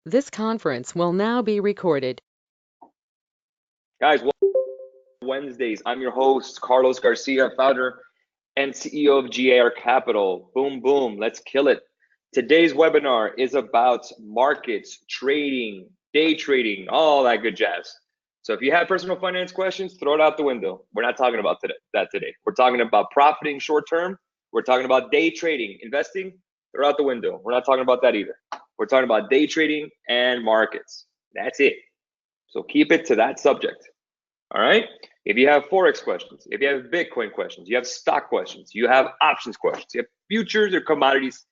This conference will now be recorded. Guys, welcome to Wednesdays. I'm your host, Carlos Garcia, founder and CEO of GAR Capital. Boom, boom, let's kill it. Today's webinar is about markets, trading, day trading, all that good jazz. So if you have personal finance questions, throw it out the window. We're not talking about that today. We're talking about profiting short term. We're talking about day trading, investing, throw it out the window. We're not talking about that either. We're talking about day trading and markets. That's it. So keep it to that subject. All right. If you have Forex questions, if you have Bitcoin questions, you have stock questions, you have options questions, you have futures or commodities,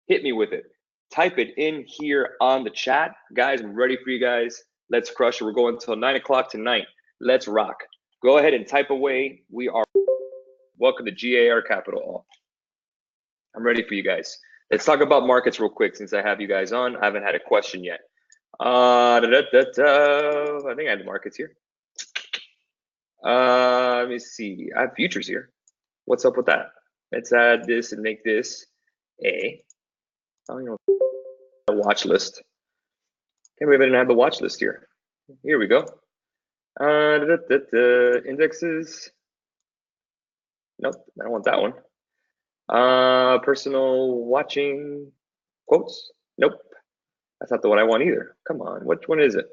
hit me with it. Type it in here on the chat. Guys, I'm ready for you guys. Let's crush it. We're going until 9 o'clock tonight. Let's rock. Go ahead and type away. We are welcome to GAR Capital. I'm ready for you guys. Let's talk about markets real quick since I have you guys on. I haven't had a question yet. I think I had the markets here. Let me see. I have futures here. What's up with that? Let's add this and make this a watch list. Can't believe I didn't have the watch list here. Here we go. Indexes. Nope, I don't want that one. Personal watching quotes. Nope, that's not the one I want either. Come on, which one is it?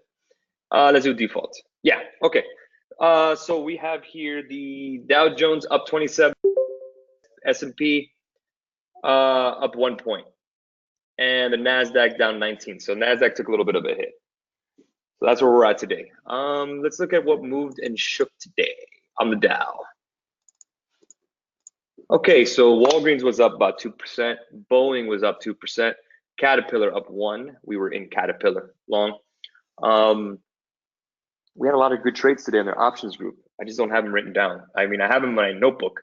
Let's do default. Yeah, okay. So we have here the Dow Jones up 27, S&P up 1 point, and the NASDAQ down 19. So NASDAQ took a little bit of a hit. So that's where we're at today. Let's look at what moved and shook today on the Dow. Okay, so Walgreens was up about 2%. Boeing was up 2%. Caterpillar up 1%. We were in Caterpillar long. We had a lot of good trades today in their options group. I just don't have them written down. I mean, I have them in my notebook,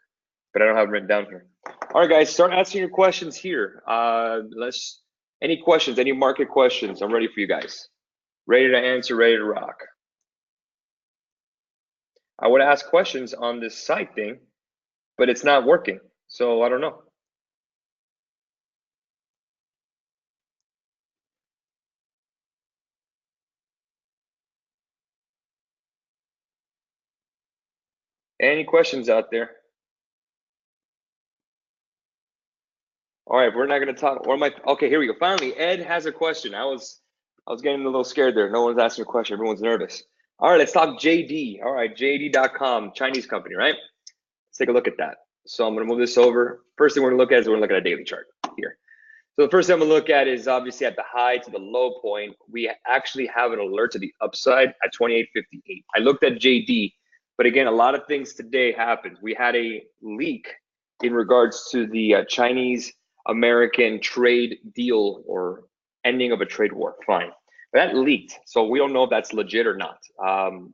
but I don't have them written down here. All right, guys, start asking your questions here. Any questions, any market questions? I'm ready for you guys. Ready to answer, ready to rock. I would ask questions on this side thing, but it's not working, so I don't know. Any questions out there? All right, we're not gonna talk. Okay, here we go. Finally, Ed has a question. I was getting a little scared there. No one's asking a question. Everyone's nervous. All right, let's talk JD. All right, JD.com, Chinese company, right? Let's take a look at that. So I'm gonna move this over. First thing we're gonna look at is we're gonna look at a daily chart here. So the first thing I'm gonna look at is obviously at the high to the low point. We actually have an alert to the upside at 28.58. I looked at JD, but again, a lot of things today happened. We had a leak in regards to the Chinese American trade deal or ending of a trade war. Fine. But that leaked, so we don't know if that's legit or not.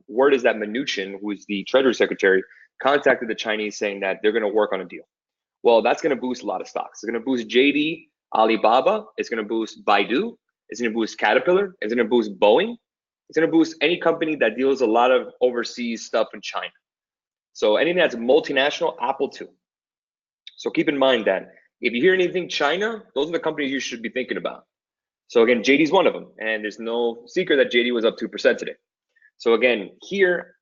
Word is that Mnuchin, who's the Treasury Secretary, contacted the Chinese saying that they're going to work on a deal. Well, that's going to boost a lot of stocks. It's going to boost JD, Alibaba. It's going to boost Baidu. It's going to boost Caterpillar. It's going to boost Boeing. It's going to boost any company that deals a lot of overseas stuff in China. So anything that's multinational, Apple too. So keep in mind that if you hear anything China, those are the companies you should be thinking about. So again, JD's one of them, and there's no secret that JD was up 2% today. So again, here,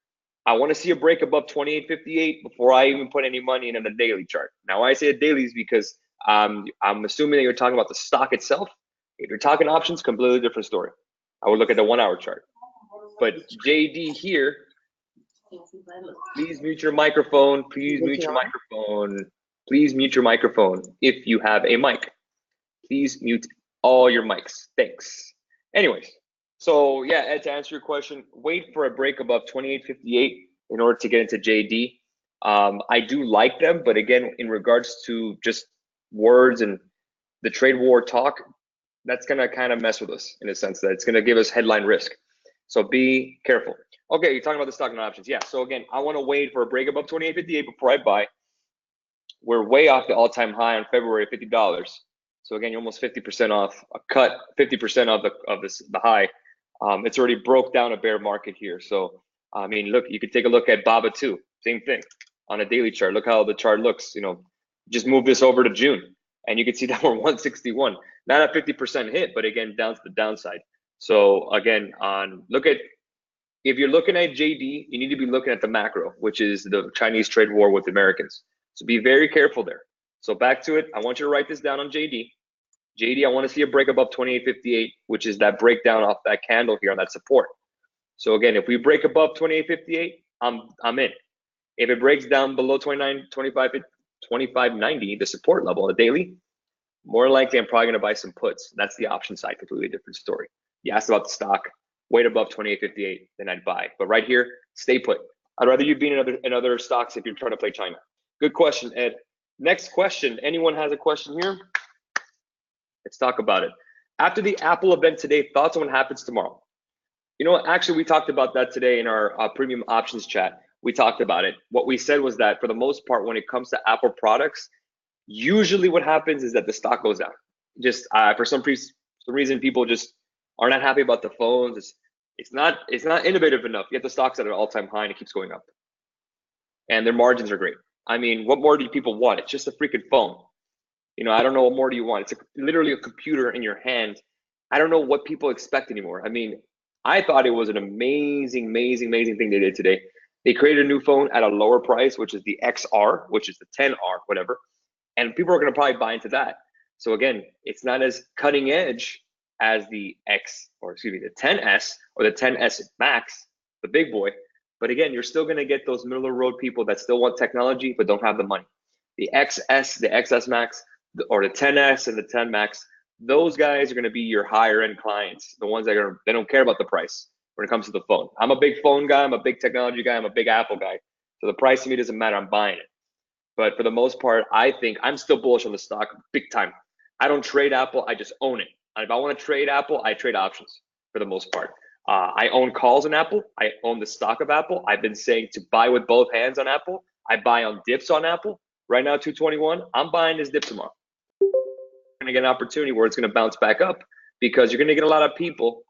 I want to see a break above 28.58 before I even put any money in a daily chart. Now, why I say a daily is because I'm assuming that you're talking about the stock itself. If you're talking options, completely different story. I would look at the 1 hour chart. But JD here, please mute your microphone. Please mute your microphone. Please mute your microphone if you have a mic. Please mute all your mics. Thanks. Anyways, so yeah, Ed, to answer your question, wait for a break above 28.58 in order to get into JD. I do like them, but again, in regards to just words and the trade war talk, that's gonna kind of mess with us in a sense that it's gonna give us headline risk. So be careful. Okay, you're talking about the stock and options. Yeah, so again, I wanna wait for a break above 28.58 before I buy. We're way off the all-time high on February, $50. So again, you're almost 50% off, a cut 50% of the high. It's already broke down a bear market here. So I mean, look, you could take a look at BABA too. Same thing on a daily chart. Look how the chart looks. You know, just move this over to June, and you can see that we're 161. Not a 50% hit, but again, down to the downside. So again, if you're looking at JD, you need to be looking at the macro, which is the Chinese trade war with Americans. So be very careful there. So back to it. I want you to write this down on JD. JD, I want to see a break above 28.58, which is that breakdown off that candle here on that support. So again, if we break above 28.58, I'm in. If it breaks down below 25.90, the support level on the daily, more likely I'm probably going to buy some puts. That's the option side, completely different story. You asked about the stock, wait above 28.58, then I'd buy. But right here, stay put. I'd rather you be in other stocks if you're trying to play China. Good question, Ed. Next question. Anyone has a question here? Let's talk about it. After the Apple event today, thoughts on what happens tomorrow? You know, actually, we talked about that today in our premium options chat. We talked about it. What we said was that for the most part, when it comes to Apple products, usually what happens is that the stock goes down. Just for some reason, people just are not happy about the phones. It's not innovative enough. Yet the stock's at an all-time high and it keeps going up. And their margins are great. I mean, what more do people want? It's just a freaking phone. You know, I don't know what more do you want. It's literally a computer in your hand. I don't know what people expect anymore. I mean, I thought it was an amazing thing they did today. They created a new phone at a lower price, which is the XR, which is the 10R, whatever. And people are going to probably buy into that. So again, it's not as cutting edge as the the 10S or the 10S Max, the big boy. But again, you're still going to get those middle of the road people that still want technology but don't have the money. The XS, the XS Max, or the 10S and the 10 Max, those guys are going to be your higher end clients, the ones that they don't care about the price when it comes to the phone. I'm a big phone guy. I'm a big technology guy. I'm a big Apple guy. So the price to me doesn't matter. I'm buying it. But for the most part, I think I'm still bullish on the stock big time. I don't trade Apple. I just own it. And if I want to trade Apple, I trade options for the most part. I own calls on Apple. I own the stock of Apple. I've been saying to buy with both hands on Apple. I buy on dips on Apple. Right now, 221. I'm buying this dip tomorrow. You're going to get an opportunity where it's going to bounce back up because you're going to get a lot of people.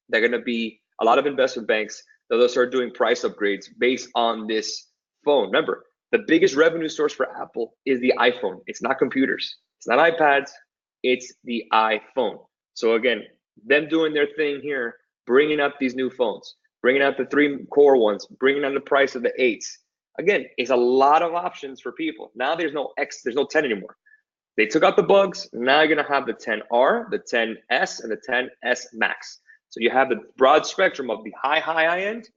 They're going to be a lot of investment banks that will start doing price upgrades based on this phone. Remember, the biggest revenue source for Apple is the iPhone. It's not computers. It's not iPads. It's the iPhone. So again, them doing their thing here, bringing up these new phones, bringing out the 3 core ones, bringing down the price of the 8s. Again, it's a lot of options for people. Now there's no 10 anymore. They took out the bugs. Now you're going to have the 10R, the 10S, and the 10S Max. So you have the broad spectrum of the high end,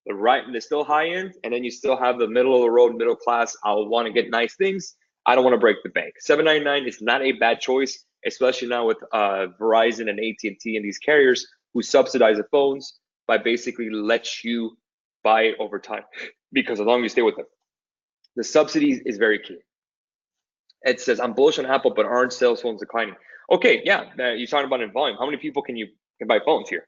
the still high end, and then you still have the middle of the road, middle class. I want to get nice things. I don't want to break the bank. $7.99 is not a bad choice, especially now with Verizon and AT&T and these carriers who subsidize the phones by basically let you buy it over time because as long as you stay with them. The subsidy is very key. It says, I'm bullish on Apple, but aren't sales phones declining? Okay, yeah, you're talking about in volume. How many people can buy phones here?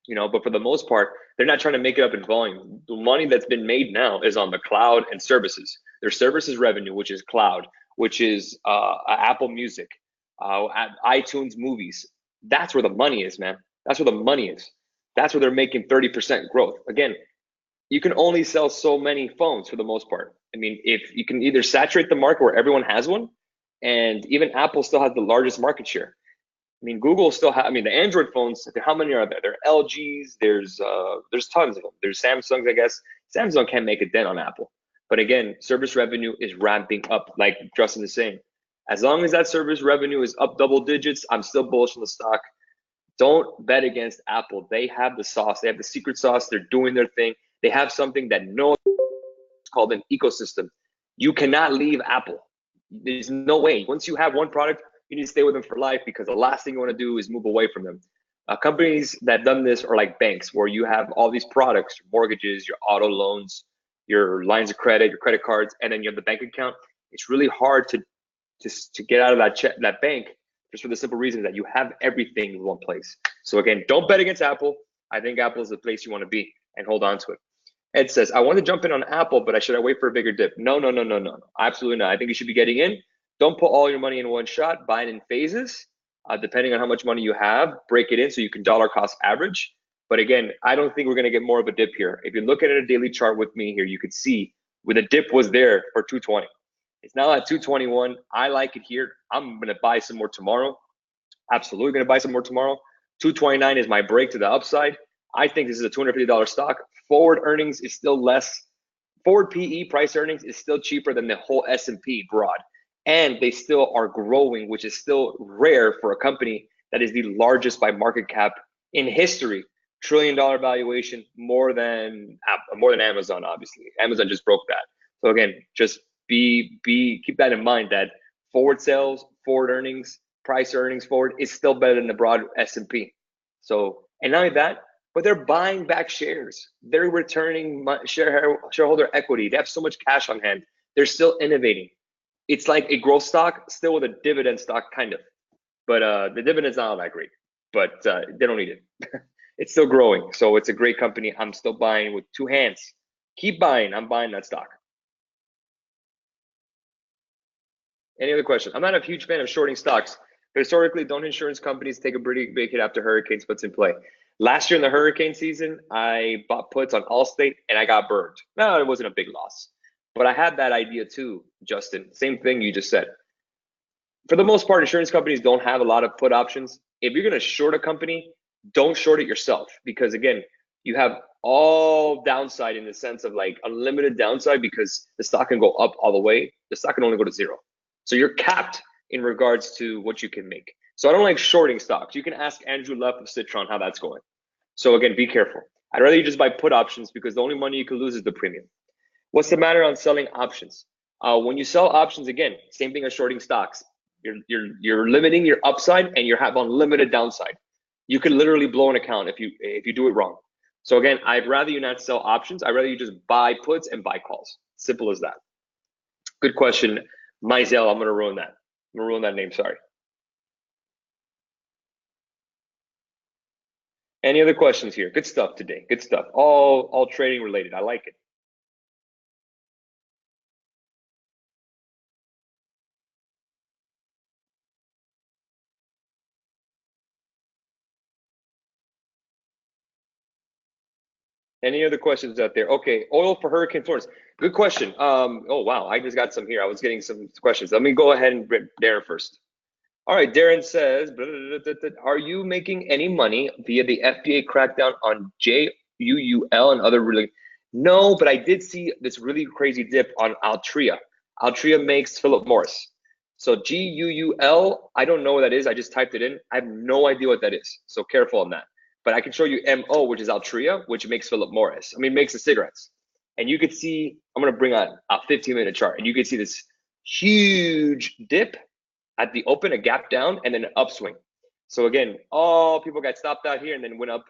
You know, but for the most part, they're not trying to make it up in volume. The money that's been made now is on the cloud and services. Their services revenue, which is cloud, which is Apple Music, iTunes movies. That's where the money is, man. That's where the money is. That's where they're making 30% growth. Again, you can only sell so many phones for the most part. I mean, if you can either saturate the market where everyone has one, and even Apple still has the largest market share. I mean, Google still has, I mean, the Android phones, how many are there? There are LGs, there's tons of them. There's Samsungs, I guess. Samsung can't make a dent on Apple. But again, service revenue is ramping up, like Justin is saying. As long as that service revenue is up double digits, I'm still bullish on the stock. Don't bet against Apple. They have the sauce. They have the secret sauce. They're doing their thing. They have something that no it's called an ecosystem. You cannot leave Apple. There's no way. Once you have one product, you need to stay with them for life because the last thing you want to do is move away from them. Companies that done this are like banks where you have all these products, your mortgages, your auto loans, your lines of credit, your credit cards, and then you have the bank account. It's really hard to get out of that bank just for the simple reason that you have everything in one place. So again, don't bet against Apple. I think Apple is the place you want to be and hold on to it. Ed says, I want to jump in on Apple, but should I wait for a bigger dip? No. Absolutely not. I think you should be getting in. Don't put all your money in one shot. Buy it in phases, depending on how much money you have. Break it in so you can dollar cost average. But again, I don't think we're going to get more of a dip here. If you look at a daily chart with me here, you could see where the dip was there for 220. It's now at 221. I like it here. I'm going to buy some more tomorrow. Absolutely going to buy some more tomorrow. 229 is my break to the upside. I think this is a $250 stock. Forward earnings is still less. Forward PE price earnings is still cheaper than the whole S&P broad. And they still are growing, which is still rare for a company that is the largest by market cap in history. $1 trillion valuation, more than Amazon, obviously. Amazon just broke that. So again, just keep that in mind, that forward sales, forward earnings, price earnings forward is still better than the broad S&P. So, and not only that, but they're buying back shares. They're returning shareholder equity. They have so much cash on hand. They're still innovating. It's like a growth stock, still with a dividend stock, kind of. But the dividend's not all that great, but they don't need it. It's still growing. So it's a great company. I'm still buying with two hands. Keep buying. I'm buying that stock. Any other questions? I'm not a huge fan of shorting stocks. But historically, don't insurance companies take a pretty big hit after hurricanes puts in play? Last year in the hurricane season, I bought puts on Allstate and I got burned. No, it wasn't a big loss. But I had that idea too, Justin. Same thing you just said. For the most part, insurance companies don't have a lot of put options. If you're going to short a company, don't short it yourself, because again, you have all downside in the sense of like unlimited downside, because the stock can go up all the way. The stock can only go to zero. So you're capped in regards to what you can make. So I don't like shorting stocks. You can ask Andrew Leff of Citron how that's going. So again, be careful. I'd rather you just buy put options, because the only money you can lose is the premium. What's the matter on selling options? When you sell options, again, same thing as shorting stocks. You're limiting your upside and you have unlimited downside. You could literally blow an account if you do it wrong. So again, I'd rather you not sell options. I'd rather you just buy puts and buy calls. Simple as that. Good question, Mizell. I'm gonna ruin that. I'm gonna ruin that name. Sorry. Any other questions here? Good stuff today. Good stuff. All trading related. I like it. Any other questions out there? Okay, oil for Hurricane Florence. Good question. Oh wow, I just got some here. I was getting some questions. Let me go ahead and read Darren first. All right, Darren says, are you making any money via the FDA crackdown on JUUL and other really? No, but I did see this really crazy dip on Altria. Altria makes Philip Morris. So GUUL, I don't know what that is. I just typed it in. I have no idea what that is. So careful on that. But I can show you MO, which is Altria, which makes Philip Morris. I mean, makes the cigarettes. And you could see, I'm going to bring on a 15-minute chart, and you can see this huge dip at the open, a gap down, and then an upswing. So again, all people got stopped out here and then went up.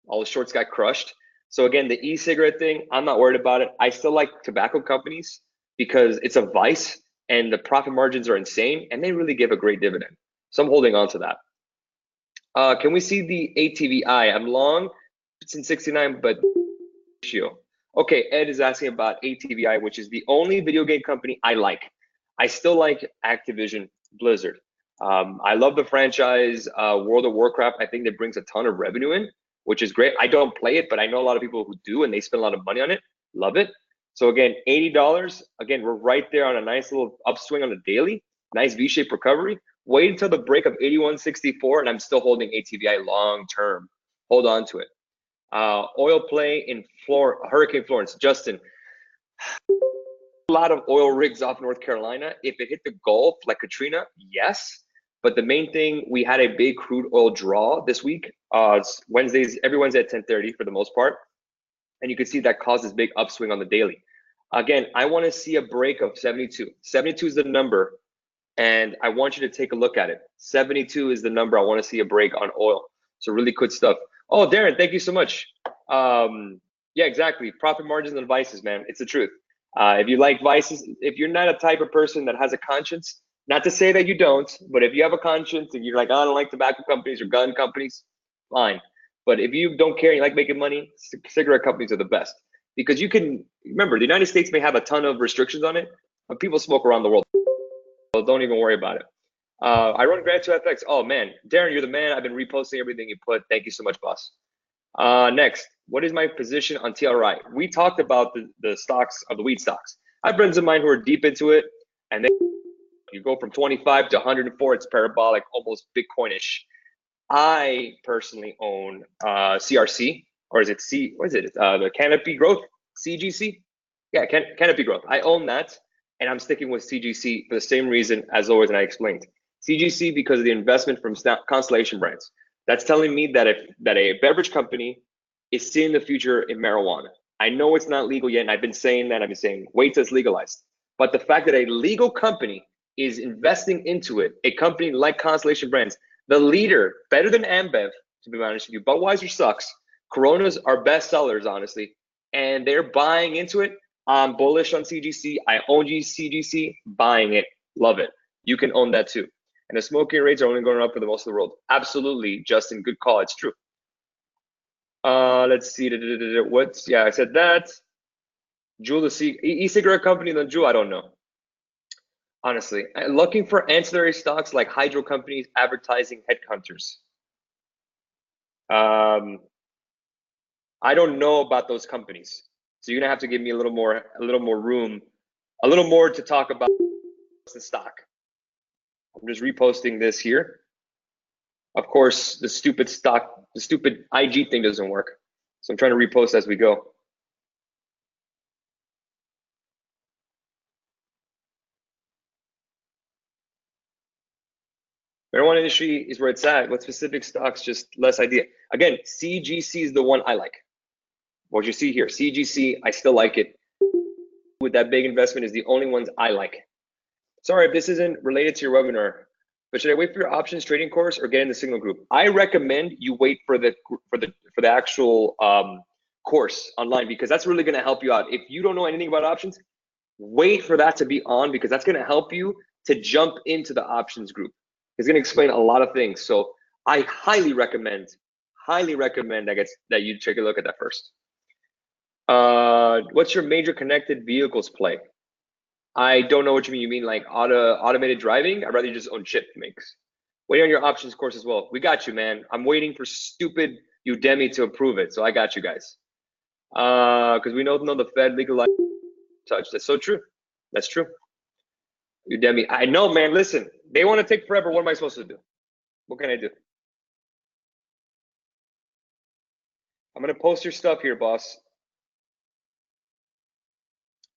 All the shorts got crushed. So again, the e-cigarette thing, I'm not worried about it. I still like tobacco companies because it's a vice and the profit margins are insane and they really give a great dividend. So I'm holding on to that. Can we see the ATVI? I'm long, it's in 69, but ratio. Okay, Ed is asking about ATVI, which is the only video game company I like. I still like Activision Blizzard. I love the franchise World of Warcraft. I think it brings a ton of revenue in, which is great. I don't play it, but I know a lot of people who do, and they spend a lot of money on it. Love it. So again, $80. Again, we're right there on a nice little upswing on the daily. Nice V-shaped recovery. Wait until the break of 81.64, and I'm still holding ATVI long term. Hold on to it. Oil play in Hurricane Florence. Justin, a lot of oil rigs off North Carolina. If it hit the Gulf like Katrina, yes. But the main thing, we had a big crude oil draw this week. Wednesdays, every Wednesday at 10:30 for the most part. And you can see that caused this big upswing on the daily. Again, I want to see a break of 72. 72 is the number, and I want you to take a look at it. 72 is the number. I want to see a break on oil. So really good stuff. Oh, Darren, thank you so much. Yeah, exactly. Profit margins and vices, man. It's the truth. If you like vices, if you're not a type of person that has a conscience, not to say that you don't, but if you have a conscience and you're like, oh, I don't like tobacco companies or gun companies, fine. But if you don't care, you like making money, cigarette companies are the best. Because you can, remember, the United States may have a ton of restrictions on it, but people smoke around the world. So don't even worry about it. I run Grand 2 FX. Oh, man. Darren, you're the man. I've been reposting everything you put. Thank you so much, boss. Next, what is my position on TRI? We talked about the stocks of the wheat stocks. I have friends of mine who are deep into it, and you go from 25 to 104. It's parabolic, almost Bitcoinish. I personally own CRC, or is it C? What is it? The Canopy Growth, CGC. Yeah, Canopy Growth. I own that, and I'm sticking with CGC for the same reason as always, and I explained. CGC because of the investment from Constellation Brands. That's telling me that a beverage company is seeing the future in marijuana. I know it's not legal yet, and I've been saying that. I've been saying wait till it's legalized. But the fact that a legal company is investing into it, a company like Constellation Brands, the leader, better than Ambev, to be honest with you. Budweiser sucks. Coronas are best sellers, honestly, and they're buying into it. I'm bullish on CGC. I own CGC, buying it, love it. You can own that too. And the smoking rates are only going up for the most of the world. Absolutely, Justin, good call. It's true. Let's see. What's I said that. Juul, the e-cigarette company, then Juul, I don't know. Honestly, looking for ancillary stocks like hydro companies, advertising, headhunters. I don't know about those companies, so you're gonna have to give me a little more room, a little more to talk about the stock. I'm just reposting this here. Of course, the stupid IG thing doesn't work, so I'm trying to repost as we go. Marijuana industry is where it's at. What specific stocks? Just less idea. Again, CGC is the one I like. What you see here, CGC, I still like it. With that big investment is the only ones I like. Sorry if this isn't related to your webinar, but should I wait for your options trading course or get in the signal group? I recommend you wait for the actual course online, because that's really going to help you out. If you don't know anything about options, wait for that to be on, because that's going to help you to jump into the options group. It's going to explain a lot of things. So I highly recommend that you take a look at that first. What's your major connected vehicles play? I don't know what you mean. You mean like automated driving? I'd rather you just own chip makes. Waiting on your options course as well. We got you, man. I'm waiting for stupid Udemy to approve it, so I got you guys. Because we know the Fed legalized touch. That's so true. That's true. Udemy. I know, man. Listen, they want to take forever. What am I supposed to do? What can I do? I'm gonna post your stuff here, boss.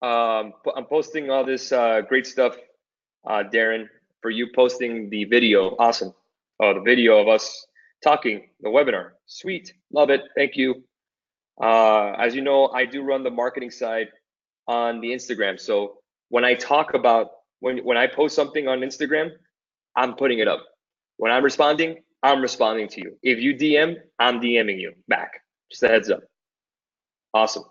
I'm posting all this great stuff, Darren, for you posting the video. Awesome. Oh, the video of us talking, the webinar. Sweet. Love it. Thank you. As you know, I do run the marketing side on the Instagram. So when I talk about, when I post something on Instagram, I'm putting it up. When I'm responding to you. If you DM, I'm DMing you back. Just a heads up. Awesome.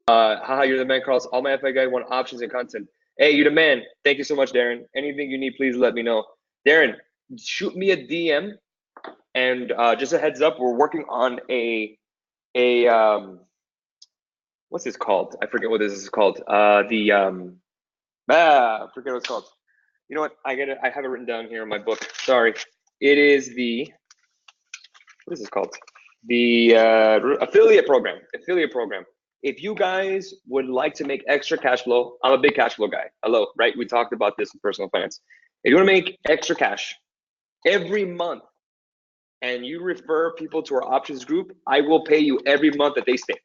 Haha, you're the man, Carlos. All my FI guys want options and content. Hey, you're the man. Thank you so much, Darren. Anything you need, please let me know. Darren, shoot me a DM, and just a heads up, we're working on a what's this called? I forget what this is called. I forget what it's called. You know what? I have it written down here in my book. Sorry. It is what is this called? The affiliate program. If you guys would like to make extra cash flow, I'm a big cash flow guy. Hello, right? We talked about this in personal finance. If you want to make extra cash every month and you refer people to our options group, I will pay you every month that they stay.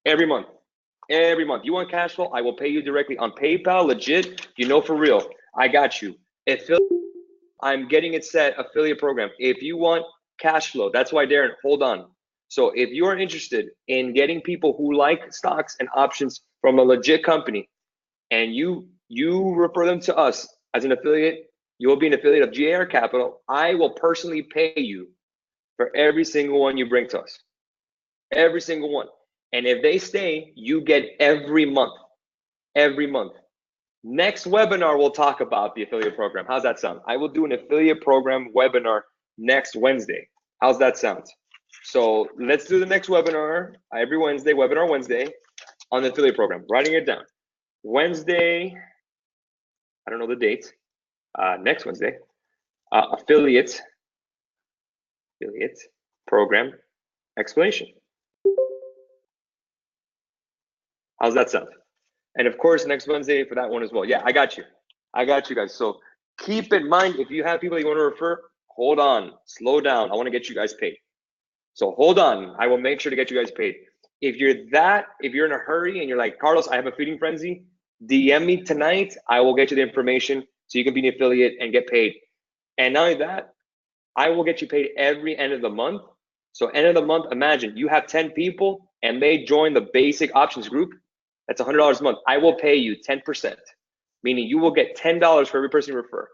Every month. Every month. You want cash flow? I will pay you directly on PayPal, legit, for real. I got you. I'm getting it set, affiliate program. If you want cash flow, that's why, Darren, hold on. So if you are interested in getting people who like stocks and options from a legit company, and you refer them to us as an affiliate, you will be an affiliate of GAR Capital. I will personally pay you for every single one you bring to us. Every single one. And if they stay, you get every month. Every month. Next webinar, we'll talk about the affiliate program. How's that sound? I will do an affiliate program webinar next Wednesday. How's that sound? So let's do the next webinar every Wednesday, webinar Wednesday, on the affiliate program. Writing it down. Wednesday, I don't know the date. Next Wednesday, affiliate program explanation. How's that sound? And of course, next Wednesday for that one as well. Yeah, I got you. I got you guys. So keep in mind, if you have people you want to refer, hold on, slow down. I want to get you guys paid. So hold on, I will make sure to get you guys paid. If you're in a hurry and you're like, Carlos, I have a feeding frenzy, DM me tonight. I will get you the information so you can be an affiliate and get paid. And not only that, I will get you paid every end of the month. So end of the month, imagine you have 10 people and they join the basic options group. That's $100 a month. I will pay you 10%, meaning you will get $10 for every person you refer.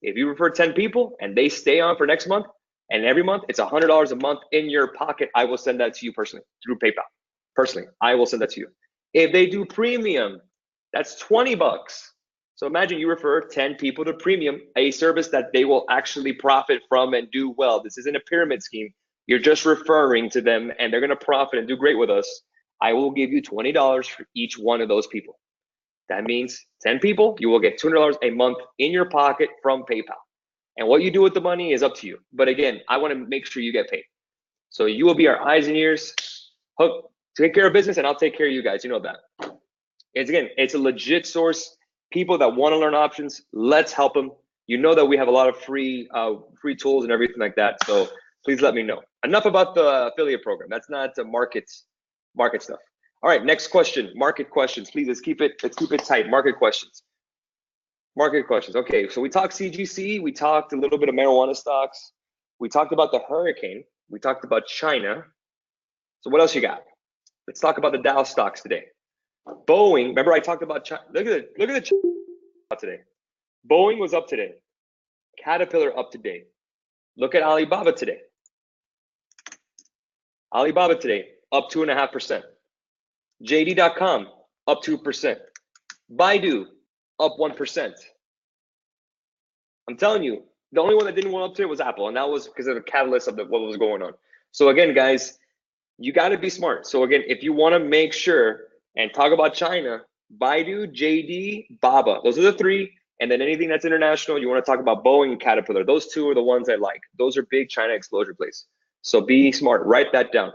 If you refer 10 people and they stay on for next month, and every month it's $100 a month in your pocket, I will send that to you personally through PayPal. Personally, I will send that to you. If they do premium, that's 20 bucks. So imagine you refer 10 people to premium, a service that they will actually profit from and do well. This isn't a pyramid scheme. You're just referring to them and they're going to profit and do great with us. I will give you $20 for each one of those people. That means 10 people, you will get $200 a month in your pocket from PayPal. And what you do with the money is up to you. But again, I want to make sure you get paid. So you will be our eyes and ears. Hook, take care of business, and I'll take care of you guys. You know that. It's a legit source. People that want to learn options, let's help them. You know that we have a lot of free tools and everything like that. So please let me know. Enough about the affiliate program. That's not market stuff. All right, next question. Market questions. Please let's keep it tight. Market questions. Market questions. Okay, so we talked CGC, we talked a little bit of marijuana stocks, we talked about the hurricane, we talked about China. So what else you got? Let's talk about the Dow stocks today. Boeing, remember I talked about China. Look at the today. Boeing was up today. Caterpillar up today. Look at Alibaba today. Alibaba today up 2.5%. JD.com up 2%. Baidu up 1%. I'm telling you, the only one that didn't go up today was Apple, and that was because of the catalyst of what was going on. So again, guys, you got to be smart. So again, if you want to make sure and talk about China, Baidu, JD, Baba, those are the three. And then anything that's international, you want to talk about Boeing and Caterpillar. Those two are the ones I like. Those are big China exposure plays. So be smart. Write that down.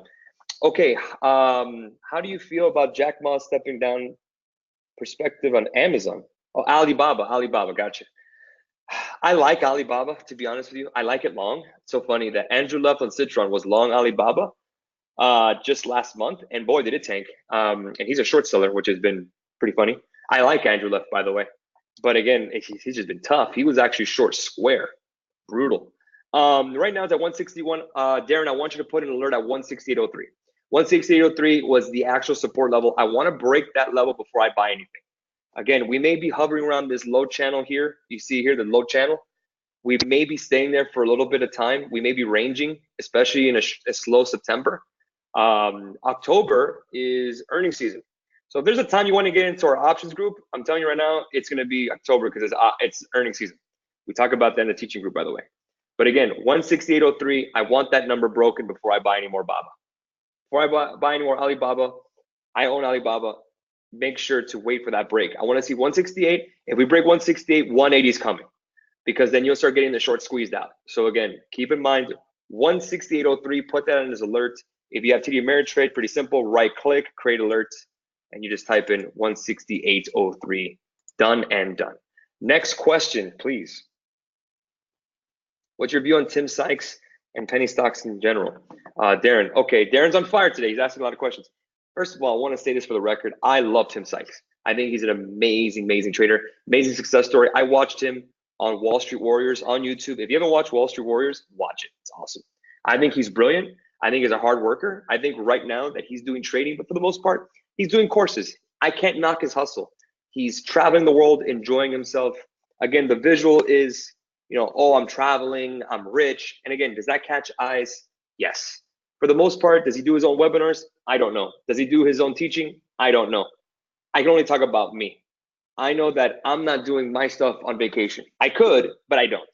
Okay, how do you feel about Jack Ma stepping down perspective on Amazon? Oh, Alibaba, gotcha. I like Alibaba, to be honest with you. I like it long. It's so funny that Andrew left on Citron was long Alibaba just last month, and boy, did it tank. And he's a short seller, which has been pretty funny. I like Andrew left, by the way. But again, he's just been tough. He was actually short square, brutal. Right now it's at 161. Darren, I want you to put an alert at 168.03. 168.03 was the actual support level. I want to break that level before I buy anything. Again, we may be hovering around this low channel here. You see here, the low channel. We may be staying there for a little bit of time. We may be ranging, especially in a slow September. October is earnings season. So if there's a time you want to get into our options group, I'm telling you right now, it's going to be October because it's earnings season. We talk about that in the teaching group, by the way. But again, 168.03, I want that number broken before I buy any more Baba. Before I buy any more Alibaba, I own Alibaba. Make sure to wait for that break. I want to see 168. If we break 168, 180 is coming because then you'll start getting the short squeezed out. So again, keep in mind 168.03, put that in as alert. If you have TD Ameritrade, pretty simple, right click, create alert, and you just type in 168.03, done and done. Next question, please. What's your view on Tim Sykes and penny stocks in general? Darren, okay, Darren's on fire today. He's asking a lot of questions. First of all, I want to say this for the record. I love Tim Sykes. I think he's an amazing, amazing trader, amazing success story. I watched him on Wall Street Warriors on YouTube. If you haven't watched Wall Street Warriors, watch it. It's awesome. I think he's brilliant. I think he's a hard worker. I think right now that he's doing trading, but for the most part, he's doing courses. I can't knock his hustle. He's traveling the world, enjoying himself. Again, the visual is, oh, I'm traveling, I'm rich. And again, does that catch eyes? Yes. For the most part, does he do his own webinars? I don't know. Does he do his own teaching? I don't know. I can only talk about me. I know that I'm not doing my stuff on vacation. I could, but I don't.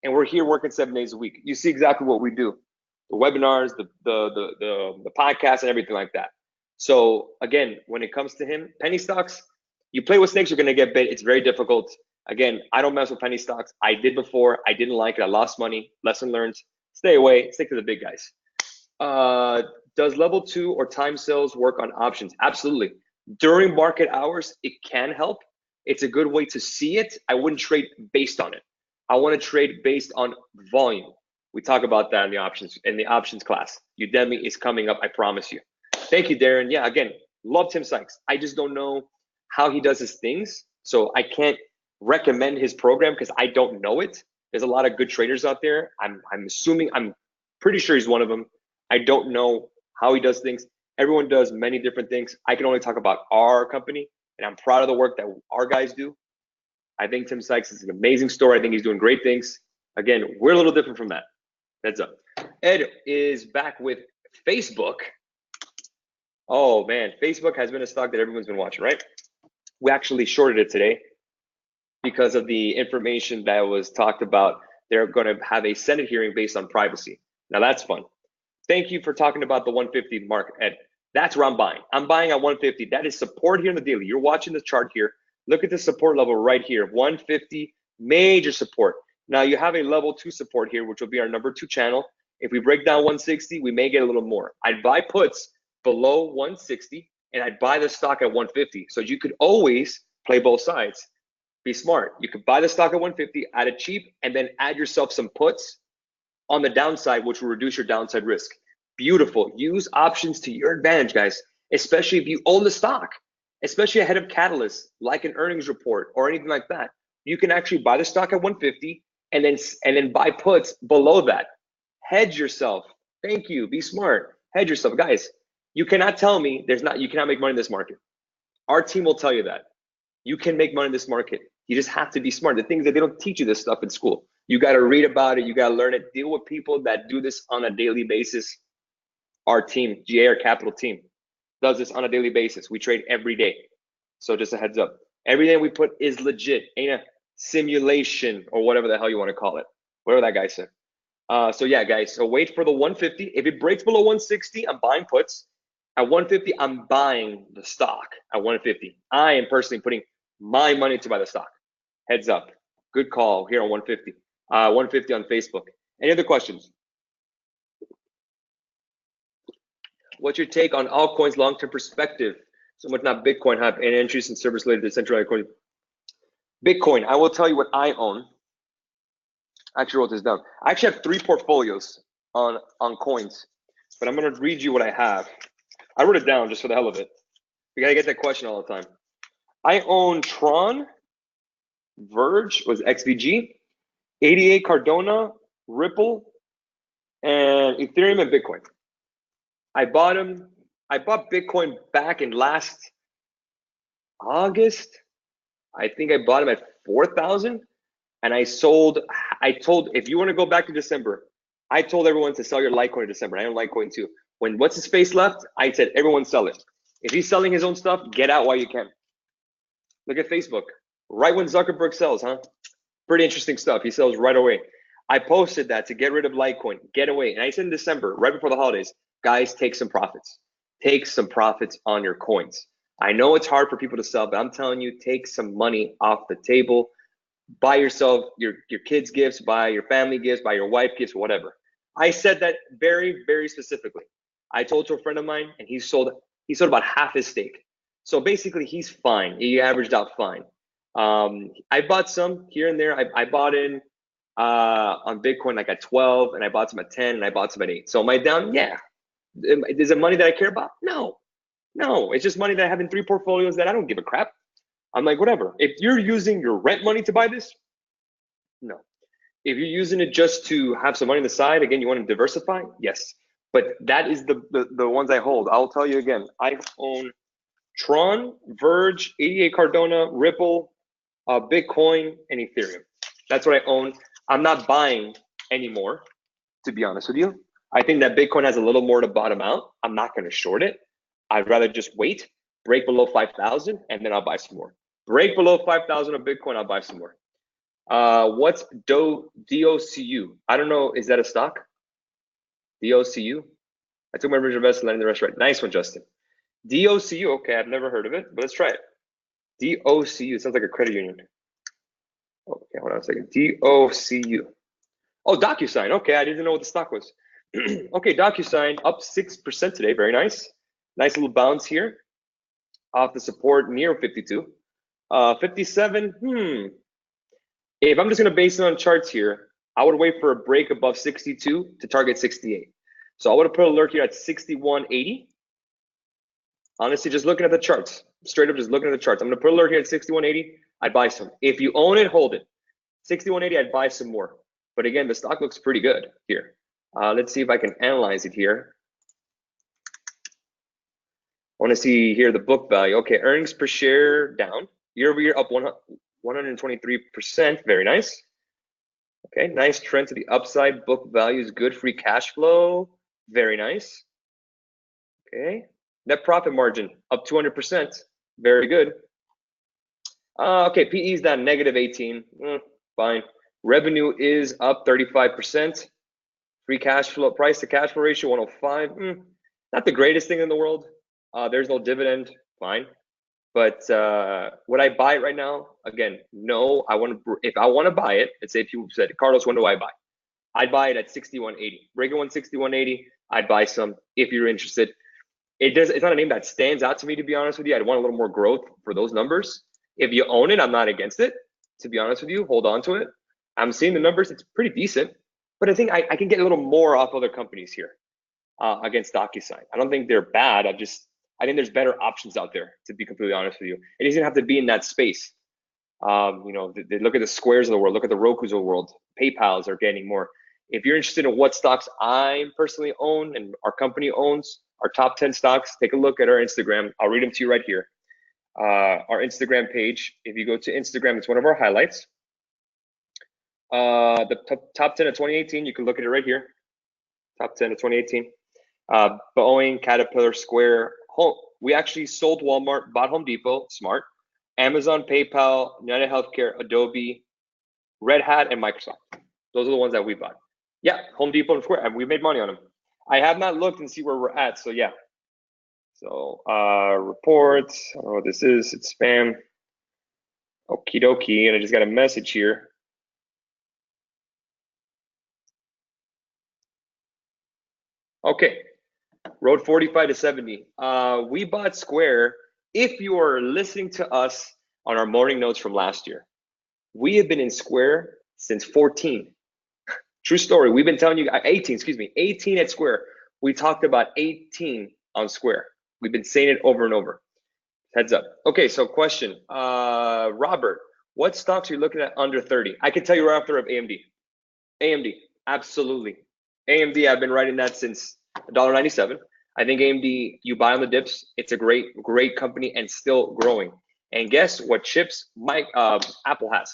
And we're here working 7 days a week. You see exactly what we do. The webinars, the podcast, and everything like that. So again, when it comes to him, penny stocks, you play with snakes, you're gonna get bit. It's very difficult. Again, I don't mess with penny stocks. I did before. I didn't like it. I lost money. Lesson learned. Stay away. Stick to the big guys. Does level 2 or time sales work on options? Absolutely. During market hours, it can help. It's a good way to see it. I wouldn't trade based on it. I want to trade based on volume. We talk about that in the options class. Udemy is coming up, I promise you. Thank you, Darren. Yeah, again, love Tim Sykes. I just don't know how he does his things, so I can't recommend his program because I don't know it. There's a lot of good traders out there. I'm pretty sure he's one of them. I don't know how he does things. Everyone does many different things. I can only talk about our company, and I'm proud of the work that our guys do. I think Tim Sykes is an amazing story. I think he's doing great things. Again, we're a little different from that. Heads up. Ed is back with Facebook. Oh man, Facebook has been a stock that everyone's been watching, right? We actually shorted it today because of the information that was talked about. They're going to have a Senate hearing based on privacy. Now that's fun. Thank you for talking about the 150 mark, Ed. That's where I'm buying. I'm buying at 150. That is support here in the daily. You're watching the chart here. Look at the support level right here, 150, major support. Now you have a level 2 support here, which will be our number 2 channel. If we break down 160, we may get a little more. I'd buy puts below 160, and I'd buy the stock at 150. So you could always play both sides. Be smart. You could buy the stock at 150 at a cheap, and then add yourself some puts on the downside, which will reduce your downside risk. Beautiful. Use options to your advantage, guys, especially if you own the stock, especially ahead of catalysts like an earnings report or anything like that. You can actually buy the stock at 150 and then buy puts below that. Hedge yourself. Thank you. Be smart. Hedge yourself, guys. You cannot tell me you cannot make money in this market. Our team will tell you that. You can make money in this market. You just have to be smart. The things that they don't teach you this stuff in school. You got to read about it. You got to learn it. Deal with people that do this on a daily basis. Our team, GA, our capital team, does this on a daily basis. We trade every day. So just a heads up. Everything we put is legit. Ain't a simulation or whatever the hell you want to call it. Whatever that guy said. So yeah, guys. So wait for the 150. If it breaks below 160, I'm buying puts. At 150, I'm buying the stock at 150. I am personally putting my money to buy the stock. Heads up. Good call here on 150. 150 on Facebook. Any other questions? What's your take on altcoins long-term perspective? So much not Bitcoin hype and entries and service related to decentralized coins. Bitcoin, I will tell you what I own. I actually wrote this down. I actually have 3 portfolios on coins, but I'm going to read you what I have. I wrote it down just for the hell of it. We got to get that question all the time. I own Tron, Verge was XVG, 88 Cardona, Ripple, and Ethereum and Bitcoin. I bought Bitcoin back in last August. I think I bought them at 4,000, and I told, if you want to go back to December, I told everyone to sell your Litecoin in December. I own Litecoin too. When what's his face left, I said everyone sell it. If he's selling his own stuff, get out while you can. Look at Facebook. Right when Zuckerberg sells, huh? Pretty interesting stuff. He sells right away. I posted that to get rid of Litecoin, get away. And I said in December, right before the holidays, guys, take some profits. Take some profits on your coins. I know it's hard for people to sell, but I'm telling you, take some money off the table. Buy yourself your kids' gifts, buy your family gifts, buy your wife gifts, whatever. I said that very, very specifically. I told to a friend of mine, and he sold about half his stake. So basically, he's fine. He averaged out fine. I bought some here and there. I bought in on Bitcoin like at 12, and I bought some at 10, and I bought some at 8. So am I down? Yeah. Is it money that I care about? No. It's just money that I have in 3 portfolios that I don't give a crap. I'm like, whatever. If you're using your rent money to buy this, no. If you're using it just to have some money on the side, again, you want to diversify? Yes. But that is the ones I hold. I'll tell you again. I own Tron, Verge, 88 Cardona, Ripple, Bitcoin, and Ethereum. That's what I own. I'm not buying anymore, to be honest with you. I think that Bitcoin has a little more to bottom out. I'm not going to short it. I'd rather just wait, break below 5,000, and then I'll buy some more. Break below 5,000 of Bitcoin, I'll buy some more. What's DOCU? I don't know. Is that a stock? DOCU? I took my original investment, letting the rest right. Nice one, Justin. DOCU. Okay, I've never heard of it, but let's try it. DOCU. It sounds like a credit union. Okay, hold on a second. DOCU. Oh, DocuSign. Okay, I didn't know what the stock was. Okay, DocuSign up 6% today. Very nice. Nice little bounce here off the support near 52. 57. If I'm just going to base it on charts here, I would wait for a break above 62 to target 68. So I would have put an alert here at 61.80. Honestly, just looking at the charts, straight up just looking at the charts. I'm going to put an alert here at 61.80. I'd buy some. If you own it, hold it. 61.80, I'd buy some more. But again, the stock looks pretty good here. Let's see if I can analyze it here. I want to see here the book value. Okay, earnings per share down. Year over year up 123%. Very nice. Okay, nice trend to the upside. Book value is good. Free cash flow, very nice. Okay, net profit margin up 200%. Very good. Okay, PE is down negative 18. Fine. Revenue is up 35%. Free cash flow, price to cash flow ratio 105. Not the greatest thing in the world. There's no dividend. Fine. But would I buy it right now? Again, no. If I want to buy it, let's say if you said, Carlos, when do I buy? I'd buy it at 61.80. Break it 161.80. I'd buy some if you're interested. It's not a name that stands out to me, to be honest with you. I'd want a little more growth for those numbers. If you own it, I'm not against it. To be honest with you, hold on to it. I'm seeing the numbers. It's pretty decent. But I think I can get a little more off other companies here against DocuSign. I don't think they're bad. I think there's better options out there, to be completely honest with you. It doesn't have to be in that space. They look at the Squares of the world, look at the Rokus of the world. PayPal's are getting more. If you're interested in what stocks I personally own and our company owns, our top 10 stocks, take a look at our Instagram. I'll read them to you right here. Our Instagram page, if you go to Instagram, it's one of our highlights. The top 10 of 2018, you can look at it right here. Top 10 of 2018. Boeing, Caterpillar, Square, Home. We actually sold Walmart, bought Home Depot, smart. Amazon, PayPal, United Healthcare, Adobe, Red Hat, and Microsoft. Those are the ones that we bought. Yeah, Home Depot and Square, and we made money on them. I have not looked and see where we're at, so yeah. So reports, I don't know what this is, it's spam. Okie dokie, and I just got a message here. Okay, road 45 to 70. We bought Square. If you are listening to us on our morning notes from last year, we have been in Square since 14. True story. We've been telling you 18, 18 at Square. We talked about 18 on Square. We've been saying it over and over. Heads up. Okay, so question. Robert, what stocks are you looking at under 30? I can tell you right after of AMD. AMD, absolutely. AMD, I've been writing that since $1.97. I think AMD, you buy on the dips. It's a great company and still growing. And guess what chips Apple has?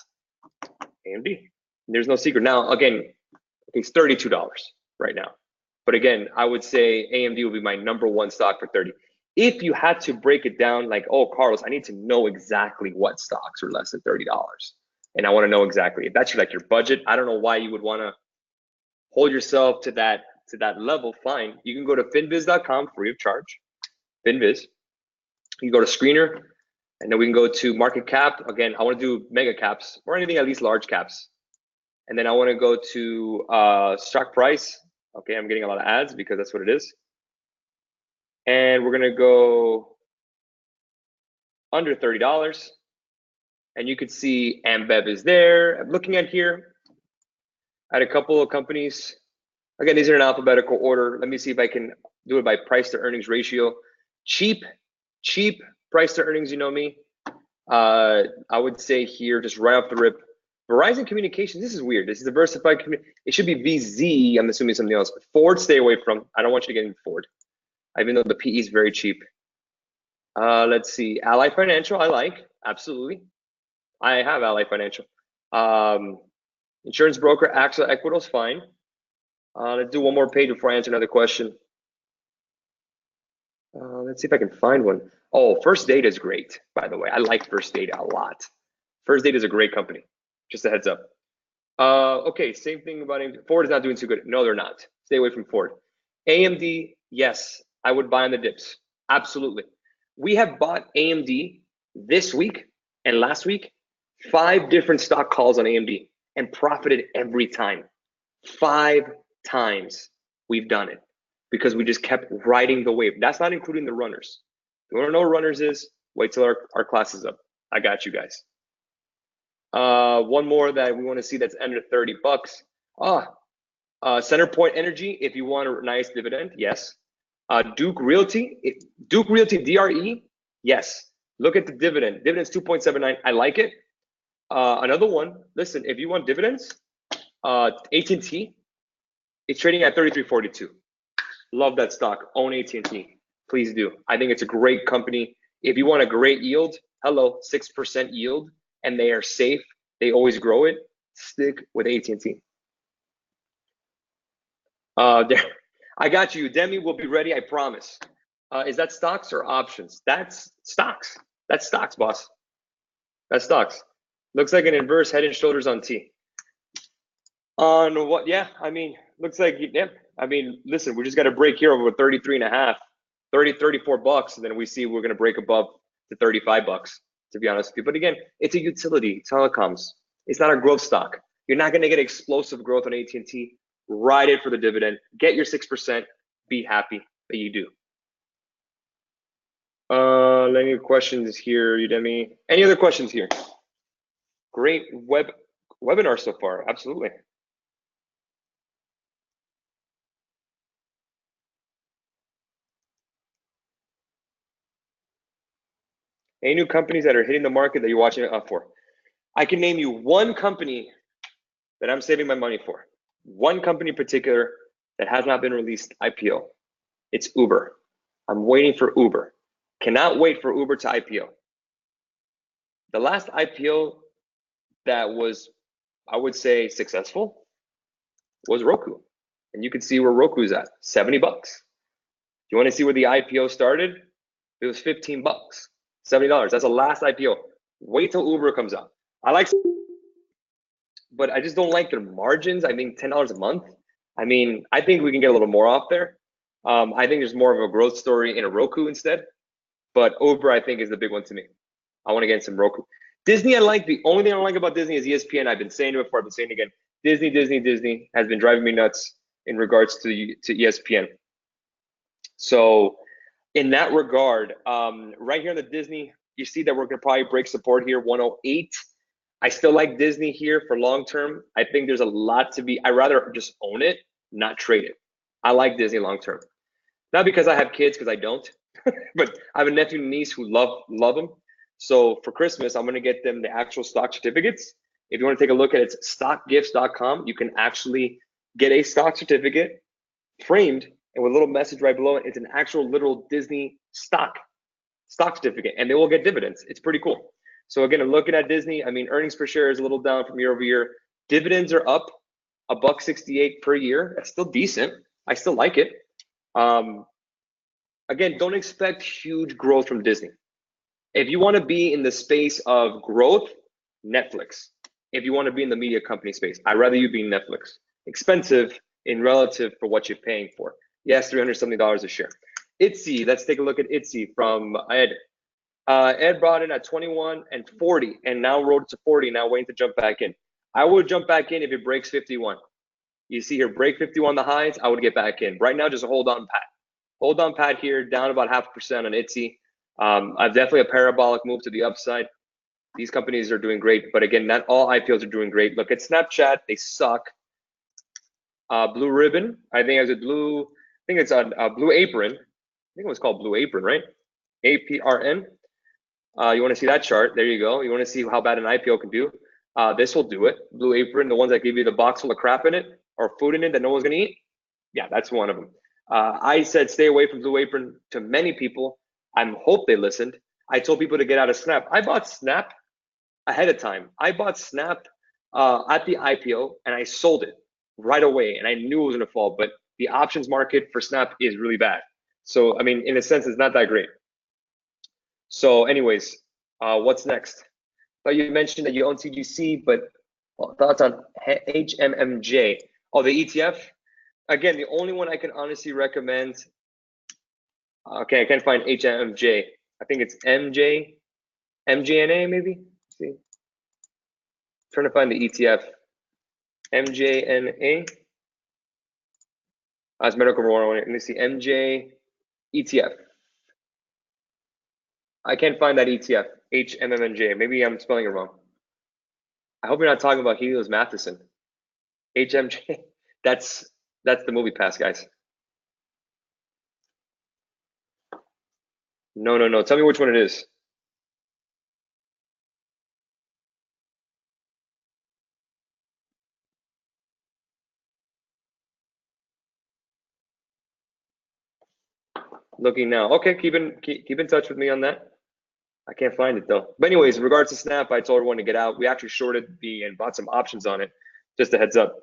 AMD. There's no secret. Now, again, it's $32 right now. But again, I would say AMD will be my number one stock for 30. If you had to break it down like, oh, Carlos, I need to know exactly what stocks are less than $30. And I want to know exactly. If that's like your budget, I don't know why you would want to hold yourself to that level. Fine. You can go to finviz.com free of charge. Finviz. You can go to screener, and then we can go to market cap. Again, I want to do mega caps or anything at least large caps. And then I want to go to stock price. Okay, I'm getting a lot of ads because that's what it is. And we're gonna go under $30. And you could see Ambev is there. I'm looking at here at a couple of companies. Again, these are in alphabetical order. Let me see if I can do it by price to earnings ratio. Cheap price to earnings, you know me. I would say here, just right off the rip, Verizon Communications, this is weird. This is diversified. It should be VZ. I'm assuming something else. But Ford, stay away from. I don't want you to get into Ford, even though the PE is very cheap. Let's see. Ally Financial, I like. Absolutely. I have Ally Financial. Insurance broker, AXA Equital's fine. Let's do one more page before I answer another question. Let's see if I can find one. Oh, First Data is great, by the way. I like First Data a lot. First Data is a great company. Just a heads up. Okay, same thing about AMD. Ford is not doing too good. No, they're not. Stay away from Ford. AMD, yes, I would buy on the dips. Absolutely. We have bought AMD this week and last week, 5 different stock calls on AMD and profited every time. 5 times we've done it because we just kept riding the wave. That's not including the runners. If you want to know what runners is, wait till our class is up. I got you guys. One more that we want to see that's under 30 bucks. Centerpoint Energy, if you want a nice dividend, yes. Duke Realty, Duke Realty DRE, yes. Look at the dividend. Dividend's 2.79. I like it. Another one, listen, if you want dividends, AT&T, it's trading at 33.42. Love that stock. Own AT&T. Please do. I think it's a great company. If you want a great yield, hello, 6% yield, and they are safe. They always grow it. Stick with AT&T. I got you. Demi will be ready, I promise. Is that stocks or options? That's stocks. That's stocks, boss. That's stocks. Looks like an inverse head and shoulders on T. On what? Yeah, I mean, looks like, yeah. I mean, listen, we just got to break here over 33 and a half, 34 bucks, and then we see we're going to break above to 35 bucks, to be honest with you. But again, it's a utility, telecoms. It's not a growth stock. You're not going to get explosive growth on AT&T. Ride it for the dividend. Get your 6%. Be happy that you do. Any questions here, Udemy? Any other questions here? Great webinar so far. Absolutely. Any new companies that are hitting the market that you're watching it up for? I can name you one company that I'm saving my money for. One company in particular that has not been released IPO. It's Uber. I'm waiting for Uber. Cannot wait for Uber to IPO. The last IPO that was, I would say, successful was Roku. And you can see where Roku's at, 70 bucks. You want to see where the IPO started? It was 15 bucks, $70. That's the last IPO. Wait till Uber comes out. I like, but I just don't like their margins. I think $10 a month. I mean, I think we can get a little more off there. I think there's more of a growth story in a Roku instead. But Uber, I think, is the big one to me. I want to get some Roku. Disney, I like. The only thing I don't like about Disney is ESPN. I've been saying it before. I've been saying it again. Disney has been driving me nuts in regards to ESPN. So in that regard, right here in the Disney, you see that we're going to probably break support here, 108. I still like Disney here for long term. I think there's a lot to be. I'd rather just own it, not trade it. I like Disney long term. Not because I have kids, because I don't, but I have a nephew and niece who love them. So for Christmas, I'm going to get them the actual stock certificates. If you want to take a look at it, it's stockgifts.com. You can actually get a stock certificate framed and with a little message right below it. It's an actual literal Disney stock certificate, and they will get dividends. It's pretty cool. So again, I'm looking at Disney. I mean, earnings per share is a little down from year over year. Dividends are up $1.68 per year. That's still decent. I still like it. Again, don't expect huge growth from Disney. If you want to be in the space of growth, Netflix. If you want to be in the media company space, I'd rather you be in Netflix. Expensive in relative for what you're paying for. Yes, $370 a share. Etsy, let's take a look at Etsy from Ed. Ed brought in at 21 and 40 and now rode it to 40, now waiting to jump back in. I would jump back in if it breaks 51. You see here, break 51 the highs, I would get back in. Right now, just hold on pat. Hold on pat here, down about 0.5% on Etsy. I've definitely a parabolic move to the upside. These companies are doing great, but again, not all IPOs are doing great. Look at Snapchat, they suck. Blue Ribbon, I think it's a Blue Apron. I think it was called Blue Apron, right? APRN. You want to see that chart? There you go. You want to see how bad an IPO can do? This will do it. Blue Apron, the ones that give you the box full of crap in it or food in it that no one's gonna eat. Yeah, that's one of them. I said stay away from Blue Apron to many people. I hope they listened. I told people to get out of Snap. I bought Snap ahead of time. I bought Snap at the IPO and I sold it right away. And I knew it was gonna fall, but the options market for Snap is really bad. So, I mean, in a sense, it's not that great. So anyways, what's next? But you mentioned that you own CGC, but thoughts on HMMJ? Oh, the ETF? Again, the only one I can honestly recommend. Okay, I can't find HMMJ. I think it's MJNA maybe. Let's see, trying to find the ETF. MJNA. That's medical marijuana. Let me see. MJ ETF. I can't find that ETF. HMMJ. Maybe I'm spelling it wrong. I hope you're not talking about Helios Matheson. HMJ. That's the movie pass, guys. No. Tell me which one it is. Looking now. Okay, keep in touch with me on that. I can't find it though. But anyways, in regards to Snap, I told everyone to get out. We actually shorted and bought some options on it. Just a heads up.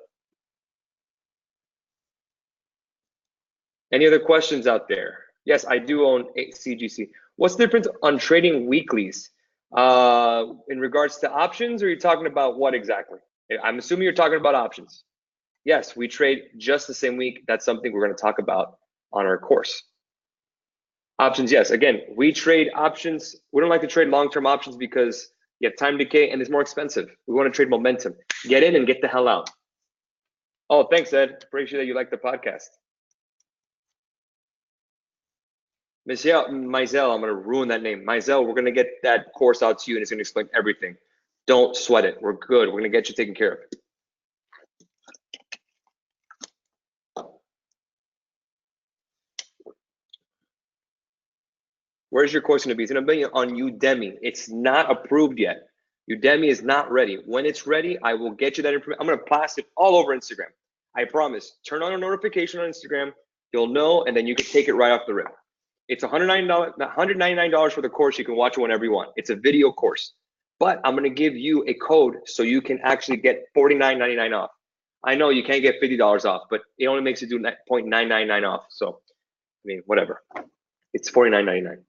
Any other questions out there? Yes, I do own CGC. What's the difference on trading weeklies? In regards to options, or are you talking about what exactly? I'm assuming you're talking about options. Yes, we trade just the same week. That's something we're going to talk about on our course. Options, yes. Again, we trade options. We don't like to trade long-term options because you have time decay and it's more expensive. We want to trade momentum. Get in and get the hell out. Oh, thanks, Ed. Appreciate that you like the podcast. Mizell, I'm going to ruin that name. Mizell, we're going to get that course out to you and it's going to explain everything. Don't sweat it. We're good. We're going to get you taken care of. Where's your course going to be? It's going to be on Udemy. It's not approved yet. Udemy is not ready. When it's ready, I will get you that information. I'm going to blast it all over Instagram. I promise. Turn on a notification on Instagram. You'll know, and then you can take it right off the rip. It's $199 for the course. You can watch it whenever you want. It's a video course. But I'm going to give you a code so you can actually get $49.99 off. I know you can't get $50 off, but it only makes you do 0.999 off. So, I mean, whatever. It's $49.99.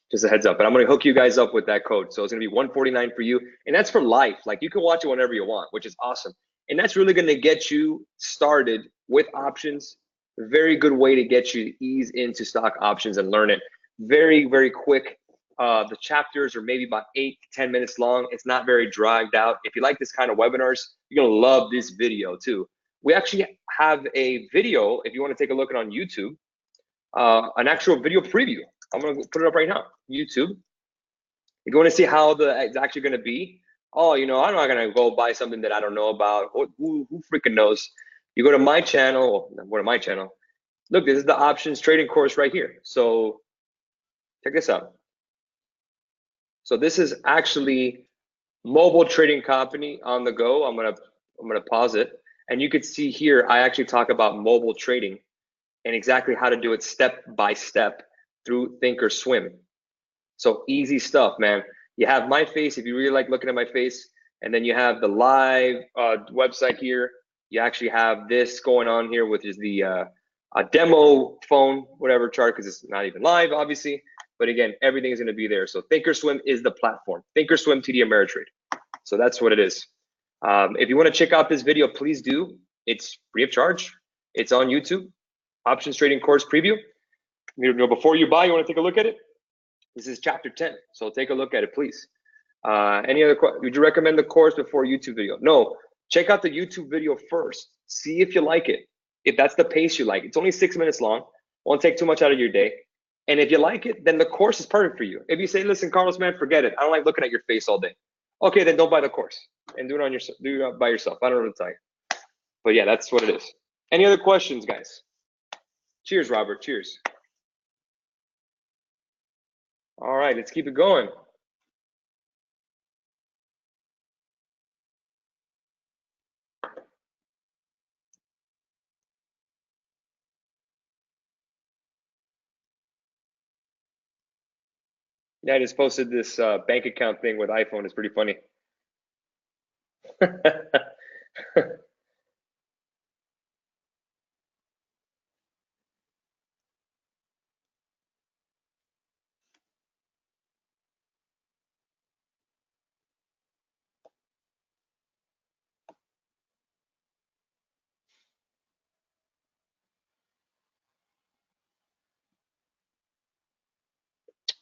Just a heads up. But I'm going to hook you guys up with that code. So it's going to be $149 for you. And that's for life. Like you can watch it whenever you want, which is awesome. And that's really going to get you started with options. Very good way to get you to ease into stock options and learn it. Very, very quick. The chapters are maybe about 8 to 10 minutes long. It's not very dragged out. If you like this kind of webinars, you're going to love this video too. We actually have a video, if you want to take a look at on YouTube, an actual video preview. I'm going to put it up right now. YouTube. You're going to see how it's actually going to be. Oh, I'm not going to go buy something that I don't know about. Who freaking knows? You go to my channel. Go to my channel. Look, this is the options trading course right here. So check this out. So this is actually mobile trading company on the go. I'm gonna pause it, and you can see here I actually talk about mobile trading and exactly how to do it step by step through Thinkorswim. So easy stuff, man. You have my face if you really like looking at my face, and then you have the live website here. You actually have this going on here, which is the demo phone, whatever chart, because it's not even live, obviously. But again, everything is going to be there. So Thinkorswim is the platform. Thinkorswim TD Ameritrade. So that's what it is. If you want to check out this video, please do. It's free of charge. It's on YouTube. Options trading course preview. Before you buy, you want to take a look at it? This is chapter 10. So take a look at it, please. Any other questions? Would you recommend the course before YouTube video? No. Check out the YouTube video first. See if you like it. If that's the pace you like. It's only 6 minutes long. Won't take too much out of your day. And if you like it, then the course is perfect for you. If you say, listen, Carlos, man, forget it. I don't like looking at your face all day. Okay, then don't buy the course and do it by yourself. I don't know what to tell you. But yeah, that's what it is. Any other questions, guys? Cheers, Robert. Cheers. All right, let's keep it going. Yeah, I just posted this bank account thing with iPhone. It's pretty funny.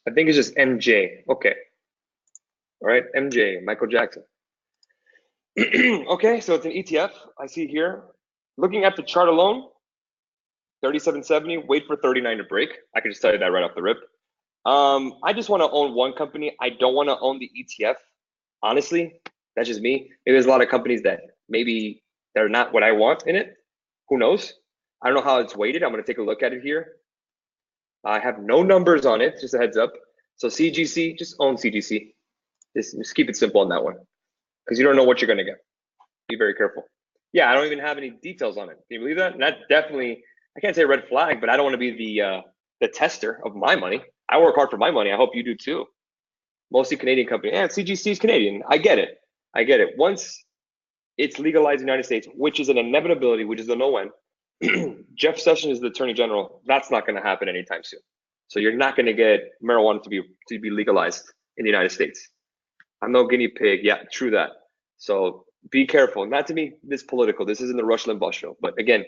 I think it's just MJ. Okay. All right, MJ, Michael Jackson. Okay, so it's an ETF. I see here. Looking at the chart alone, 3770, wait for 39 to break. I can just tell you that right off the rip. I just want to own one company. I don't want to own the ETF. Honestly, That's just me. Maybe there's a lot of companies that maybe they're not what I want in it. Who knows? I don't know how it's weighted. I'm going to take a look at it here. I have no numbers on it, just a heads up. So CGC, just own CGC. Just keep it simple on that one, because you don't know what you're going to get. Be very careful. Yeah, I don't even have any details on it. Can you believe that? And that definitely, I can't say red flag, but I don't want to be the tester of my money. I work hard for my money. I hope you do too. Mostly Canadian company. And CGC is Canadian. I get it. I get it. Once it's legalized in the United States, which is an inevitability, which is a no when, Jeff Sessions is the Attorney General. That's not going to happen anytime soon. So you're not going to get marijuana to be legalized in the United States. I'm no guinea pig. Yeah, true that. So be careful. Not to be this political. This isn't the Rush Limbaugh show. But again,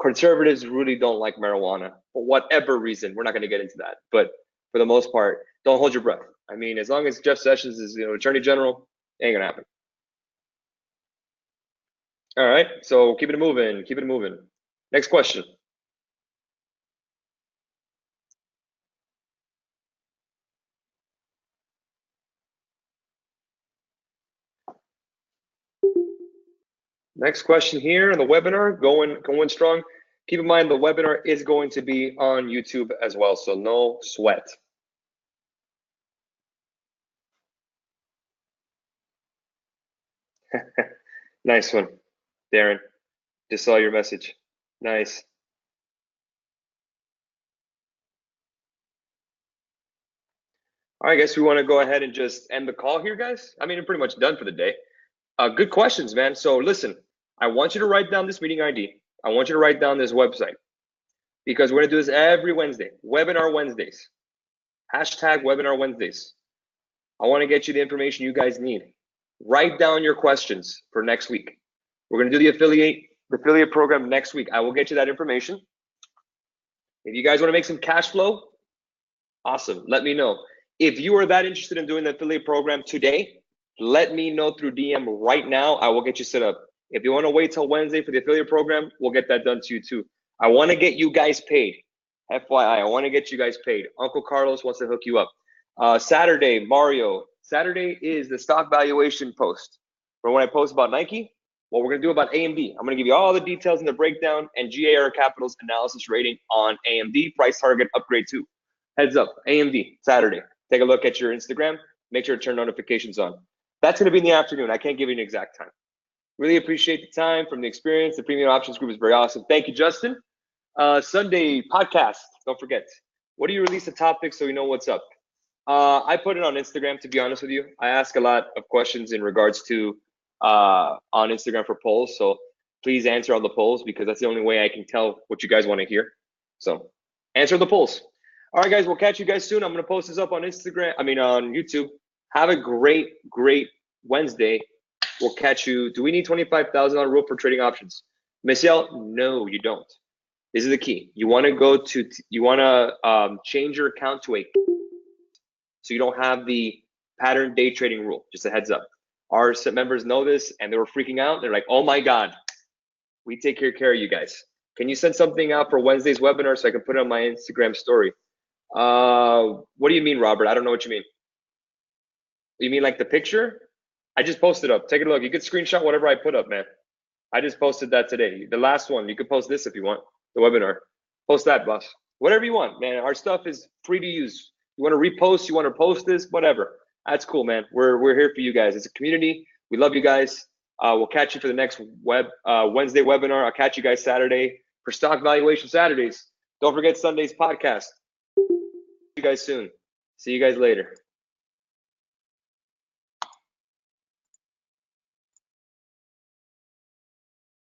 conservatives really don't like marijuana for whatever reason. We're not going to get into that. But for the most part, don't hold your breath. I mean, as long as Jeff Sessions is Attorney General, it ain't going to happen. All right. So keep it moving. Keep it moving. Next question. Next question here on the webinar, going strong. Keep in mind the webinar is going to be on YouTube as well, so no sweat. Nice one, Darren. Just saw your message. Nice. All right, guys, we want to go ahead and just end the call here, guys. I mean, I'm pretty much done for the day. Good questions, man. So listen, I want you to write down this meeting ID. I want you to write down this website, because we're going to do this every Wednesday, Webinar Wednesdays. Hashtag Webinar Wednesdays. I want to get you the information you guys need. Write down your questions for next week. We're going to do the affiliate program next week. I will get you that information. If you guys want to make some cash flow, awesome. Let me know. If you are that interested in doing the affiliate program today, let me know through DM right now. I will get you set up. If you want to wait till Wednesday for the affiliate program, we'll get that done to you too. I want to get you guys paid. FYI, I want to get you guys paid. Uncle Carlos wants to hook you up. Saturday, Mario. Saturday is the stock valuation post. For when I post about Nike, what we're going to do about AMD. I'm going to give you all the details in the breakdown and GAR Capital's analysis rating on AMD, price target, upgrade 2. Heads up, AMD, Saturday. Take a look at your Instagram. Make sure to turn notifications on. That's going to be in the afternoon. I can't give you an exact time. Really appreciate the time from the experience. The Premium Options Group is very awesome. Thank you, Justin. Sunday podcast. Don't forget. What do you release the topic so we know what's up? I put it on Instagram, to be honest with you. I ask a lot of questions in regards to on Instagram for polls. So please answer all the polls, because that's the only way I can tell what you guys want to hear. So answer the polls. All right, guys, we'll catch you guys soon. I'm going to post this up on Instagram. I mean, on YouTube. Have a great Wednesday. We'll catch you. Do we need 25,000 on rule for trading options? Michelle, no, you don't. This is the key. You want to change your account to a, so you don't have the pattern day trading rule. Just a heads up. Our members know this, and they were freaking out. They're like, oh my God, we take care of you guys. Can you send something out for Wednesday's webinar so I can put it on my Instagram story? What do you mean, Robert? I don't know what you mean. You mean like the picture? I just posted up. Take a look. You could screenshot whatever I put up, man. I just posted that today. The last one. You could post this if you want. The webinar. Post that, boss. Whatever you want, man. Our stuff is free to use. You want to repost? You want to post this? Whatever. That's cool, man. We're here for you guys. It's a community. We love you guys. We'll catch you for the next Wednesday webinar. I'll catch you guys Saturday for Stock Valuation Saturdays. Don't forget Sunday's podcast. See you guys soon. See you guys later.